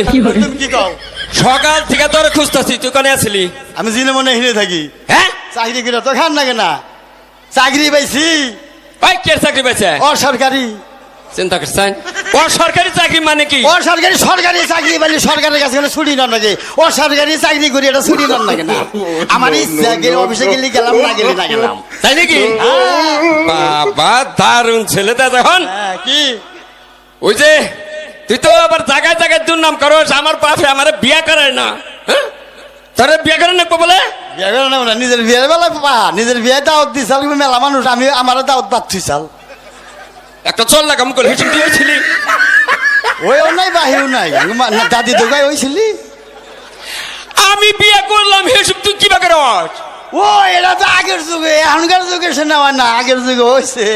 তুমি কি কও? সকাল থেকে তোর খুঁজতেছি, তুই কোনে আসলি? আমি জিনে মনে হিনে থাকি। হ্যাঁ, চাকরি করে তো খান লাগে না, চাকরি পাইছি ওই কে চাকরি পেয়েছে? অসরকারি। চিন্তা করছেন অসরকারি চাকরি মানে কি? অসরকারি সরকারি চাকরি পাইলে সরকারের কাছে গেলে ছুটি নন লাগে, অসরকারি চাকরি করি এটা ছুটি নন লাগে না। আমার ইচ্ছা গেলে অফিসে গেলে গেলাম, না গেলে না গেলাম। তাই নাকি? বাবা দারুণ ছেলে দা। এখন হ্যাঁ, কি ওই যে তুই তো আবার জায়গায় জায়গায় দুর্নাম করস, আমার বাপে আমার বিয়া করায় না। হ্যাঁ, তোর বিয়া করে না বলে বিয়ে করে নেব না, নিজের বিয়ের বেলা বাবা নিজের বিয়ে দাওয়াত দিছাল, মেলা মানুষ, আমি আমার দাওয়াত পাচ্ছি সাল। একটা চল লাগাম করে হিসেব দিয়েছিলি। ওইও নাই বাহিও নাই, দাদি দোকায় ওইছিলি। আমি বিয়ে করলাম হিসেব তুই কি বাকে রস? ও এটা তো আগের যুগে, এখনকার যুগে সে নেওয়া না, আগের যুগে হয়েছে।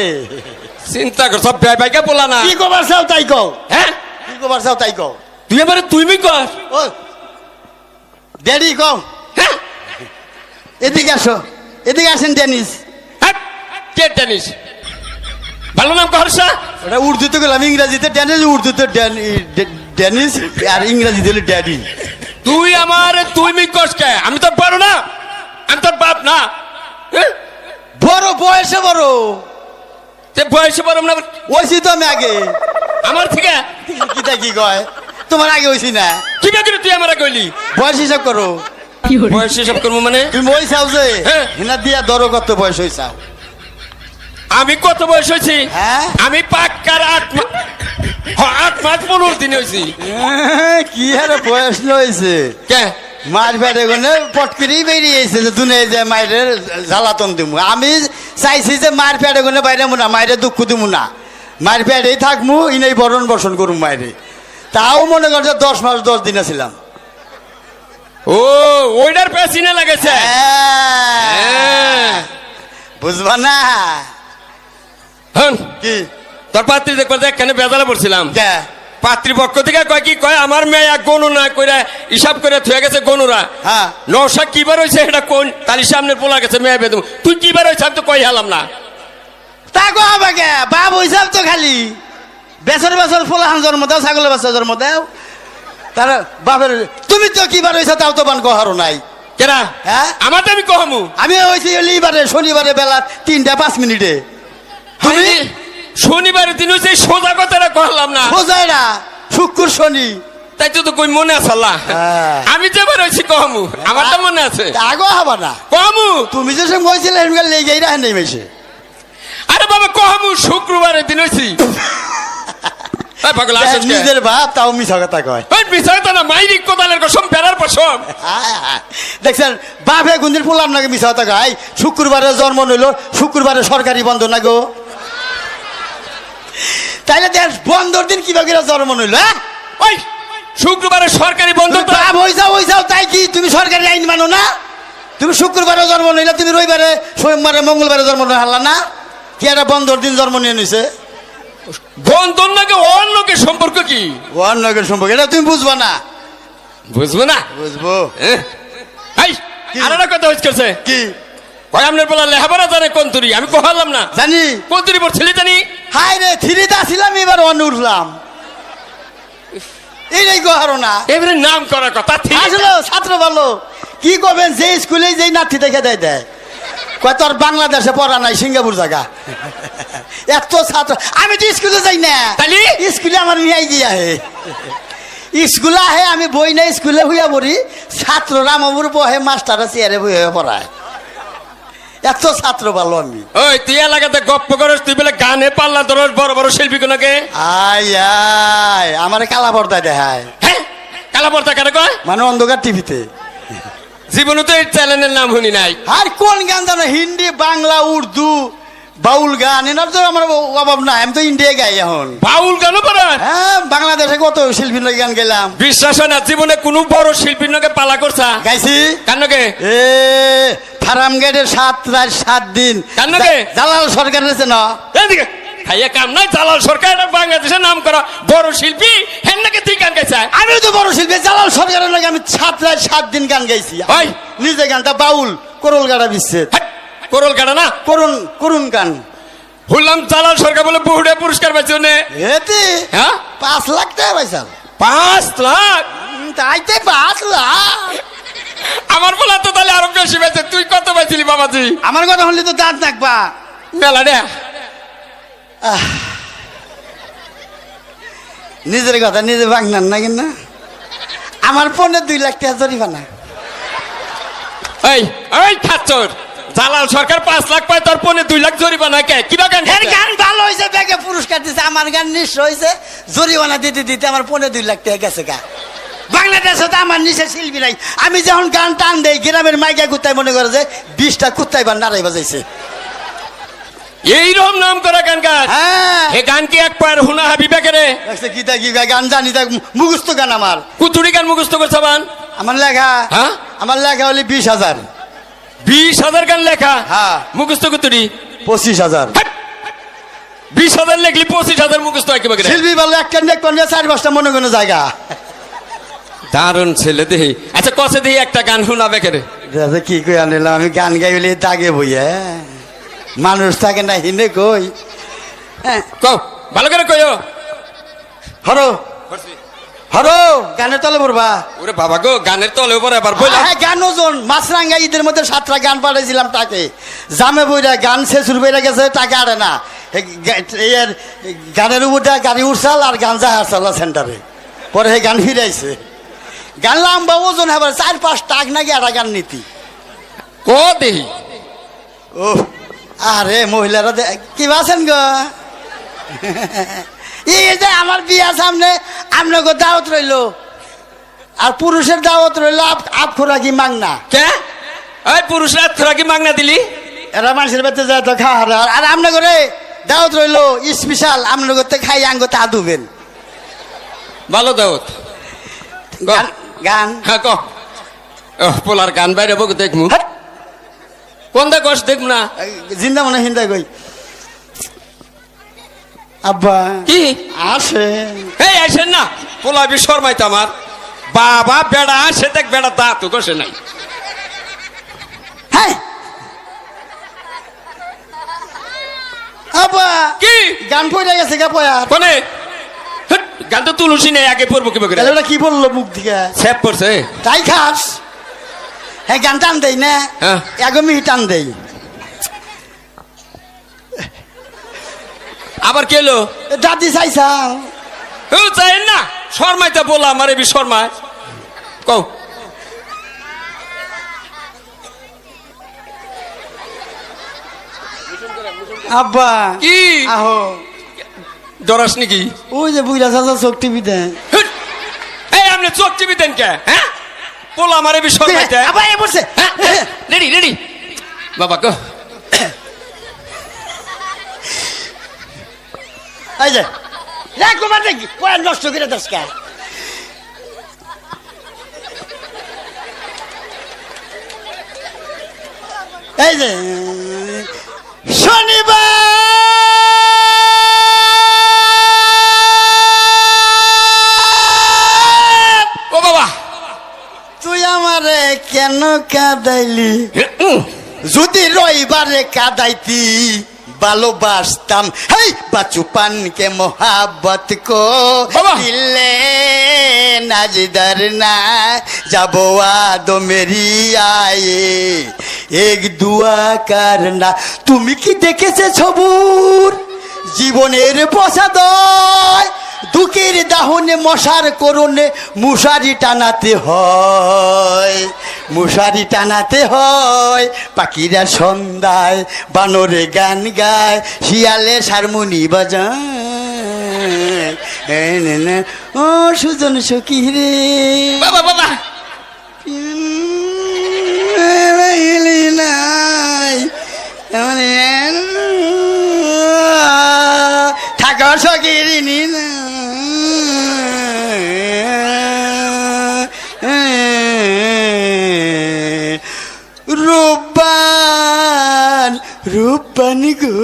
চিন্তা কর, সব ব্যয় বাইকে বলা না। কি কবার চাও তাই কও। হ্যাঁ, কি কবার চাও তাই কও। তুই এবারে তুই কর। ও ড্যাডি কও। হ্যাঁ, এদিকে আসো, এদিকে আসেন ডেনিস। হ্যাঁ, কে টেনিস? ভালো নাম কহরসা। ওটা উর্দুতে গেলাম, ইংরাজিতে ডেনিস, উর্দুতে ডেনিস, আর ইংরাজিতে হলো ড্যাডি। তুই আমার তুই কস কে? আমি তোর বড় না, আমি তোর বাপ না। হ্যাঁ? বড় বয়সে বড়, সে বয়সে বড় না ওইছি তো আমি আগে। আমার থেকে। কিতা কি কয়, তোমার আগে হইছি না। কি বাকি তুই আমার কইলি? বয়স হিসাব করো। বয়স হিসাব করবো মানে? তুমি ওই চাও যে হ্যাঁ। হিনা দিয়া ধরো কত বয়স হইছাও। আমি কত বয়স হয়েছি? হ্যাঁ? আমি পাক্কার 8 মাস 15 দিন হয়েছি। কি হারে বয়স লইছে। কে? মার পেটে গনে পটকিরি বেরিয়েছে যে দুনে যে মায়ের জ্বালাতন দিমু। আমি চাইছি যে মার পেটে গনে বাইরে মুনা, মায়ের দুঃখ দিমু না, মার পেটেই থাকমু, ইনেই বরণ বসন করুম মায়েরে। তাও মনে করছে 10 মাস 10 দিন ছিলাম। ও ওইটার পেছনে লাগেছে। হ্যাঁ। বুঝবা না হন কি তোর পাত্রী দেখবার এখানে বেজালে পড়ছিলাম। কে? পাত্রীপক্ষ থেকে কয় কি কয়, আমার মেয়ে এক গণনা করে হিসাব করে থুয়ে গেছে গনুরা। হ্যাঁ। নশা কিবার হয়েছে এটা কোন তালি সামনে পোলা গেছে মেয়ে বেদম, তুই কিবার হয়েছে আমি তো কই হালাম না। তা কো আমাকে বাপ হিসাব তো খালি বেসর বেসর ফোলাহান জন্ম দাও, ছাগলের বাচ্চা জন্ম দাও, তার বাপের। তুমি তো কিবার হয়েছে তাও তো বান কহারো নাই। কেরা? হ্যাঁ, আমার তো আমি কহমু। আমি হয়েছি এইবারে শনিবারে বেলা 3টা 5 মিনিটে। তুমি শনিবারের দিন হচ্ছে সোজা কথাটা কহলাম না, বোঝায় না, শুক্র শনি। তাই তো কই মনে আছে আল্লাহ। হ্যাঁ। আমি যেবার হয়েছি কহমু, আমার তো মনে আছে। আগো হবা না, কহমু। তুমি যে সঙ্গে হয়েছিলে এমন লেগেই রাখেন নাই মেশে। আরে বাবা কহমু শুক্রবারের দিন হয়েছি। পাগল আসছ কে? নিজের বাপ তাও মিছা কথা কয়। ওই বিষয়টা না মাইরিক কোদালের কসম পেরার পশম। দেখছেন বাপে গুন্দির ফুলাম নাকি মিছা কথা কয়। শুক্রবারে জন্ম নিল, শুক্রবারে সরকারি বন্ধ না গো। তাইলে দেখ বন্ধর দিন কিভাবে জন্ম নিল? হ্যাঁ, ওই শুক্রবারে সরকারি বন্ধ তো। বাপ হইছাও তাই কি তুমি সরকারি আইন মানো না? তুমি শুক্রবারে জন্ম নিলে, তুমি রবিবারে সোমবারে মঙ্গলবারে জন্ম হারলা না? কি একটা বন্ধর দিন জন্ম নিয়ে নিছে? বন্ধন নাকি অন্যকে সম্পর্ক কি? অন্যকের সম্পর্ক এটা তুমি বুঝবা না। বুঝবো না? বুঝবো। এই আর একটা কথা হচ্ছে কি কয় আপনার বলা লেখাপড়া জানে কোন তুরি? আমি কহালাম না জানি। কোন তুরি পড়ছিলি জানি? হাই রে থ্রিতে আসিলাম, এবার অন উঠলাম। এইটাই কহারো না। এবারে নাম করার কথা আসলে ছাত্র ভালো কি করবেন, যে স্কুলে যেই নাতি দেখে দেয় দেয় কয় তোর বাংলাদেশে পড়া নাই, সিঙ্গাপুর জায়গা। এত ছাত্র, আমি তো স্কুলে যাই না। তাইলে? স্কুলে আমার নিয়ে গিয়ে আহে, স্কুলে আহে, আমি বই না স্কুলে হইয়া পড়ি, ছাত্র রামপুর বহে, মাস্টাররা চেয়ারে বই হয়ে পড়ায়। এত ছাত্র ভালো আমি। ওই তুই এলাকাতে গপ্প করস, তুই বলে গানে পাল্লা ধরস বড় বড় শিল্পী কোনকে? আয় আয় আমার কালা পর্দায় দেখায়। হ্যাঁ, কালা পর্দা কেন কয়? মানে অন্ধকার টিভিতে। জীবনে তো এই চ্যানেলের নাম শুনি নাই। আর কোন গান জানো? হিন্দি, বাংলা, উর্দু, বাউল গান, এনার তো আমার অভাব নাই। আমি তো ইন্ডিয়া গাই এখন। বাউল গানও পারেন? হ্যাঁ, বাংলাদেশে কত শিল্পীর নাকি গান গেলাম। বিশ্বাস হয় না জীবনে কোনো বড় শিল্পীর নাকি পালা করছা? গাইছি। কান্নকে? এ ফার্ম গেটের 7 রাত 7 দিন। কান্নকে? জালাল সরকার আছে না? এদিকে খাইয়া কাম নাই, জালাল সরকার বাংলাদেশের নাম করা বড় শিল্পী, হেন নাকি তুই গান গাইছা? আমিও তো বড় শিল্পী। জালাল সরকারের নাকি আমি 7 রাত 7 দিন গান গাইছি। ওই নিজে গানটা বাউল, করল গাড়া বিচ্ছেদ, করল কাটা না করুন গান। শুনলাম জালাল সরকার বলে বহুটা পুরস্কার পাইছে। এতে হ্যাঁ, 5 লাখ টাকা পাইছাল। 5 লাখ তাইতে 5 লাখ। আমার বলা তো তাহলে আরো বেশি পেয়েছে। তুই কত পাইছিলি বাবাজি? আমার কথা হলে তো দাঁত নাকবা। মেলা রে। নিজের কথা নিজে ভাঙনান না কিনা। আমার ফোনে 2 লাখ টাকা জরিমানা। এই এই খাচ্চর, জালাল সরকার 5 লাখ পায়, তোর পনে 2 লাখ জরিমানা কে? কি বাগান? এর গান ভালো হয়েছে, ব্যাগে পুরস্কার দিছে। আমার গান নিঃস্ব হয়েছে, জরিমানা দিতে দিতে আমার পনে 2 লাখ টাকা গেছে গা। বাংলাদেশে তো আমার নিচে শিল্পী নাই। আমি যখন গান টান দেই, গ্রামের মাইকা কুত্তায় মনে করে যে 20টা কুত্তায় বা নাড়াই বাজাইছে। এইরকম নাম করা গান গান। হ্যাঁ, এ গান কি এক পার হুনা হাবিবা করে? কি তা কি গান জানি, তা মুখস্থ গান আমার। কুতুরি গান মুখস্থ করছ বান? আমার লেখা, হ্যাঁ আমার লেখা হলে 20,000। 20,000 গান লেখা? হ্যাঁ। মুখস্থ কুতুরি 25,000। 20,000 লেখলি 25,000 মুখস্থ একেবারে। শিল্পী বলে একটা নেক পান 4-5টা মনে কোনো জায়গা। দারুণ ছেলে দেহি। আচ্ছা কসে দেহি একটা গান শোনাবে কে রে? কি কই আনিলাম আমি, গান গাইলে দাগে বইয়া মানুষ থাকে না হিনে কই। হ্যাঁ, কও ভালো করে কইও। হরো হরো গানের তলে পড়বা। ওরে বাবা গো, গানের তলে উপরে আবার বইলা। হ্যাঁ, গান ওজন মাছরাঙ্গা ঈদের মধ্যে 7টা গান পাঠাইছিলাম তাকে। জামে বইরা গান শেষুর বইরা গেছে, টাকা আরে না। এর গানের উপর গাড়ি উঠছাল আর গান যাহার সেন্টারে। পরে সেই গান ফিরাইছে। গান লম্বা ওজন হবার 4-5 টাক নাকি একটা গান নীতি। কো দেহি। ও আরে মহিলারা কি আছেন গো? এই যে আমার বিয়া সামনে আপনাকে দাওয়াত রইলো, আর পুরুষের দাওয়াত রইলো আপ খোরাকি মাংনা। কে এই পুরুষরা তোরা কি মাগনা দিলি? এরা মানুষের বাড়িতে যায় তো খাওয়া, আর আপনাকে রে দাওয়াত রইলো স্পেশাল। আপনাকে খাই আঙ্গো তা দুবেন। ভালো দাওত। গান হ্যাঁ ক। পোলার গান বাইরে বকে দেখমু। কোন দা কষ্ট দেখমু না? জিন্দা মনে হিন্দা কই আব্বা কি আসে। এই আসেন না, পোলা বি শর্মাইতো আমার বাবা। বেড়া আসে দেখ, বেড়া দাঁত কষে নাই। হ্যাঁ আব্বা কি গান পড়ে গেছে গা পয়া। কোনে? গান তো তুলসী নেই, আগে পড়বো কি বকে? ওটা কি বললো মুখ দিকে? সেভ করছে। তাই খাস? হ্যাঁ, গান টান দেই না, হ্যাঁ। 1 মিনিট টান দেই। আবার কেলো দাদি চাইছাও? চাই না, শর্মাইতে বললাম আমার এবি শর্মায়। কও আব্বা কি আহো। ডরাস নাকি? ওই যে বুইরা চাচা চোখ টিভি দেয়। এই আপনি চোখ টিপি দেন কে? হ্যাঁ, বলো আমার এবি শর্মাইতে। আবার এ বসে রেডি রেডি বাবা গো। এই যে কুমার দেখি পড়া নষ্ট করে দশ কে। এই যে শনিবার। ও বাবা, তুই আমারে কেন কাঁদাইলি? যদি রবিবারে কাঁদাইতি ভালোবাসতাম। হেই বাচুপান কে মোহাব্বত কো দিলে নাজদার না যাবো আদো মেরি আয়ে এক দুয়া করনা। তুমি কি দেখেছে ছবুর জীবনের বসাদয়? দুঃখের দাহনে মশার করণে মুশারি টানাতে হয়, মুশারি টানাতে হয়। পাখিরা সন্ধ্যায় বানরে গান গায়, শিয়ালে হারমোনি বাজায়। ও সুজন সখী রে বাবা বাবা নাই ঠাকুর সখী না রূপবান রূপবান গো।